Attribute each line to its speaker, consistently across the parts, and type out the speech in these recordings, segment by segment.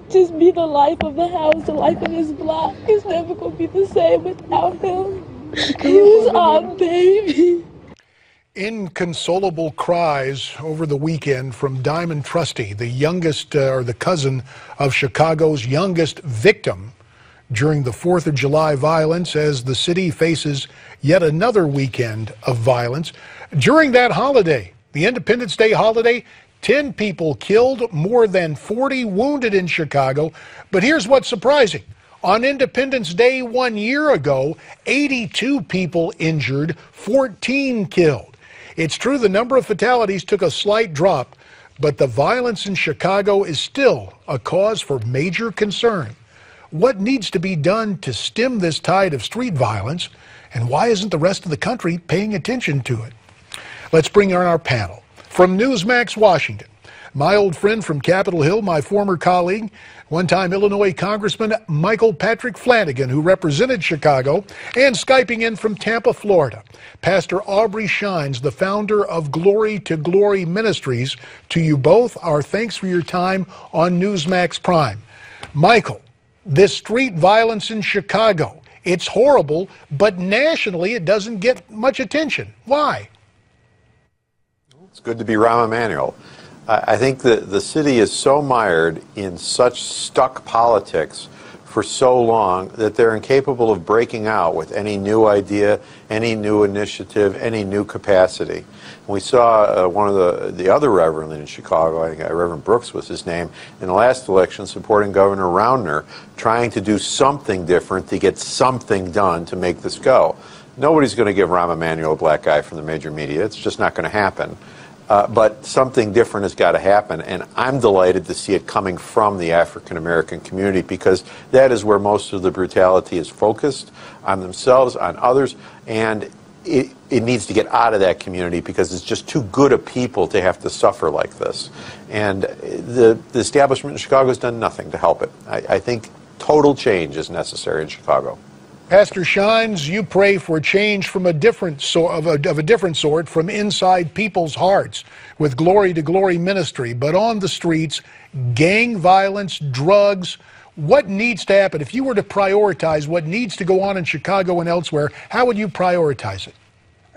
Speaker 1: just be the life of the house, the life of this block. It's never going to be the same without him. He was our baby.
Speaker 2: Inconsolable cries over the weekend from Diamond Trusty, the youngest or the cousin of Chicago's youngest victim during the 4th of July violence, as the city faces yet another weekend of violence. During that holiday, the Independence Day holiday, 10 people killed, more than 40 wounded in Chicago. But here's what's surprising. On Independence Day 1 year ago, 82 people injured, 14 killed. It's true the number of fatalities took a slight drop, but the violence in Chicago is still a cause for major concern. What needs to be done to stem this tide of street violence, and why isn't the rest of the country paying attention to it? Let's bring on our panel. From Newsmax, Washington, my old friend from Capitol Hill, my former colleague, one-time Illinois Congressman Michael Patrick Flanagan, who represented Chicago, and Skyping in from Tampa, Florida, Pastor Aubrey Shines, the founder of Glory to Glory Ministries. To you both, our thanks for your time on Newsmax Prime. Michael, this street violence in Chicago, it's horrible, but nationally it doesn't get much attention. Why?
Speaker 3: It's good to be Rahm Emmanuel. I think that the city is so mired in such stuck politics for so long that they're incapable of breaking out with any new idea, any new initiative, any new capacity. And we saw one of the other reverend in Chicago, I think Reverend Brooks was his name, in the last election supporting Governor Roundner, trying to do something different to get something done to make this go. Nobody's going to give Rahm Emmanuel a black eye from the major media. It's just not going to happen. But something different has got to happen, and I'm delighted to see it coming from the African American community, because that is where most of the brutality is focused, on themselves, on others, and it needs to get out of that community because it's just too good a people to have to suffer like this. And the establishment in Chicago has done nothing to help it. I think total change is necessary in Chicago.
Speaker 2: Pastor Shines, you pray for change from a different sort, of a different sort, from inside people's hearts with Glory to Glory ministry. But on the streets, gang violence, drugs, what needs to happen? If you were to prioritize what needs to go on in Chicago and elsewhere, how would you prioritize it?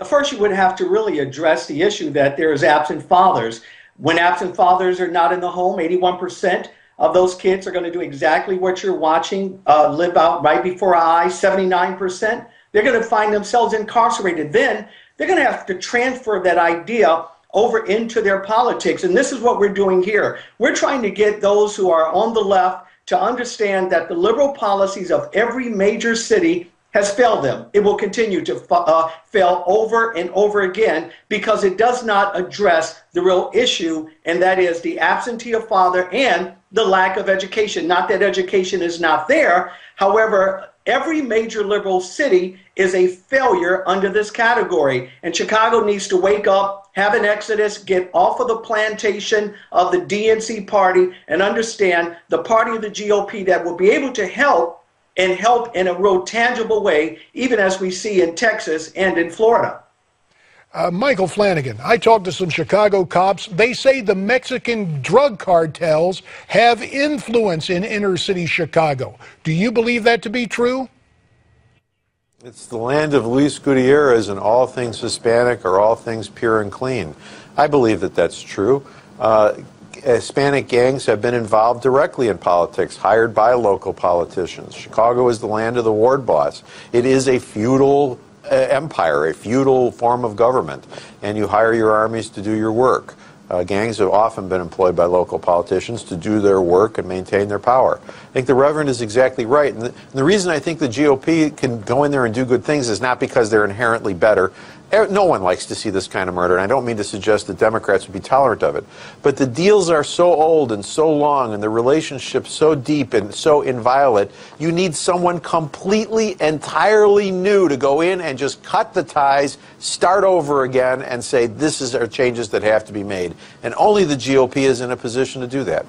Speaker 4: First, you would have to really address the issue that there is absent fathers. When absent fathers are not in the home, 81% of those kids are going to do exactly what you're watching live out right before our eyes. 79%, they're going to find themselves incarcerated. Then they're going to have to transfer that idea over into their politics. And this is what we're doing here. We're trying to get those who are on the left to understand that the liberal policies of every major city has failed them. It will continue to fail over and over again because it does not address the real issue, and that is the absentee of father and the lack of education. Not that education is not there. However, every major liberal city is a failure under this category, and Chicago needs to wake up, have an exodus, get off of the plantation of the DNC party, and understand the party of the GOP that will be able to help and help in a real tangible way, even as we see in Texas and in Florida.
Speaker 2: Michael Flanagan, I talked to some Chicago cops. They say the Mexican drug cartels have influence in inner city Chicago. Do you believe that to be true?
Speaker 3: It's the land of Luis Gutierrez, and all things Hispanic are all things pure and clean. I believe that that's true. Hispanic gangs have been involved directly in politics, hired by local politicians. Chicago is the land of the ward boss. It is a feudal empire, a feudal form of government, and you hire your armies to do your work. Gangs have often been employed by local politicians to do their work and maintain their power. I think the Reverend is exactly right. And the reason I think the GOP can go in there and do good things is not because they're inherently better. No one likes to see this kind of murder, and I don't mean to suggest that Democrats would be tolerant of it. But the deals are so old and so long, and the relationships so deep and so inviolate, you need someone completely, entirely new to go in and just cut the ties, start over again, and say, this are changes that have to be made. And only the GOP is in a position to do that.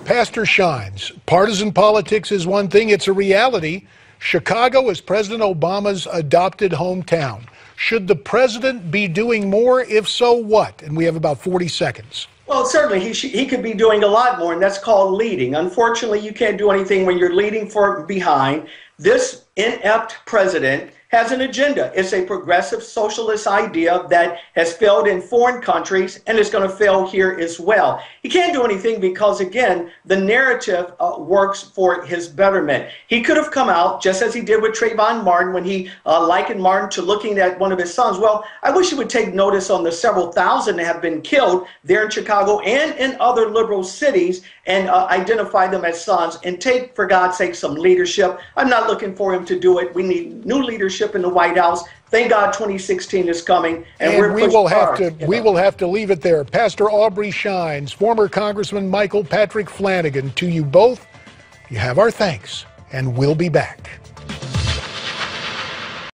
Speaker 2: Pastor Shines, partisan politics is one thing, it's a reality. Chicago is President Obama's adopted hometown. Should the president be doing more? If so, what? And we have about 40 seconds.
Speaker 4: Well, certainly he could be doing a lot more, and that's called leading. Unfortunately, you can't do anything when you're leading from behind. This inept president has an agenda. It's a progressive socialist idea that has failed in foreign countries and is going to fail here as well. He can't do anything because, again, the narrative works for his betterment. He could have come out, just as he did with Trayvon Martin, when he likened Martin to looking at one of his sons. Well, I wish he would take notice on the several thousand that have been killed there in Chicago and in other liberal cities and identify them as sons and take, for God's sake, some leadership. I'm not looking for him to do it. We need new leadership in the White House. Thank God 2016 is coming, and
Speaker 2: we will have to leave it there. Pastor Aubrey Shines, former Congressman Michael Patrick Flanagan, to you both, you have our thanks, and we'll be back.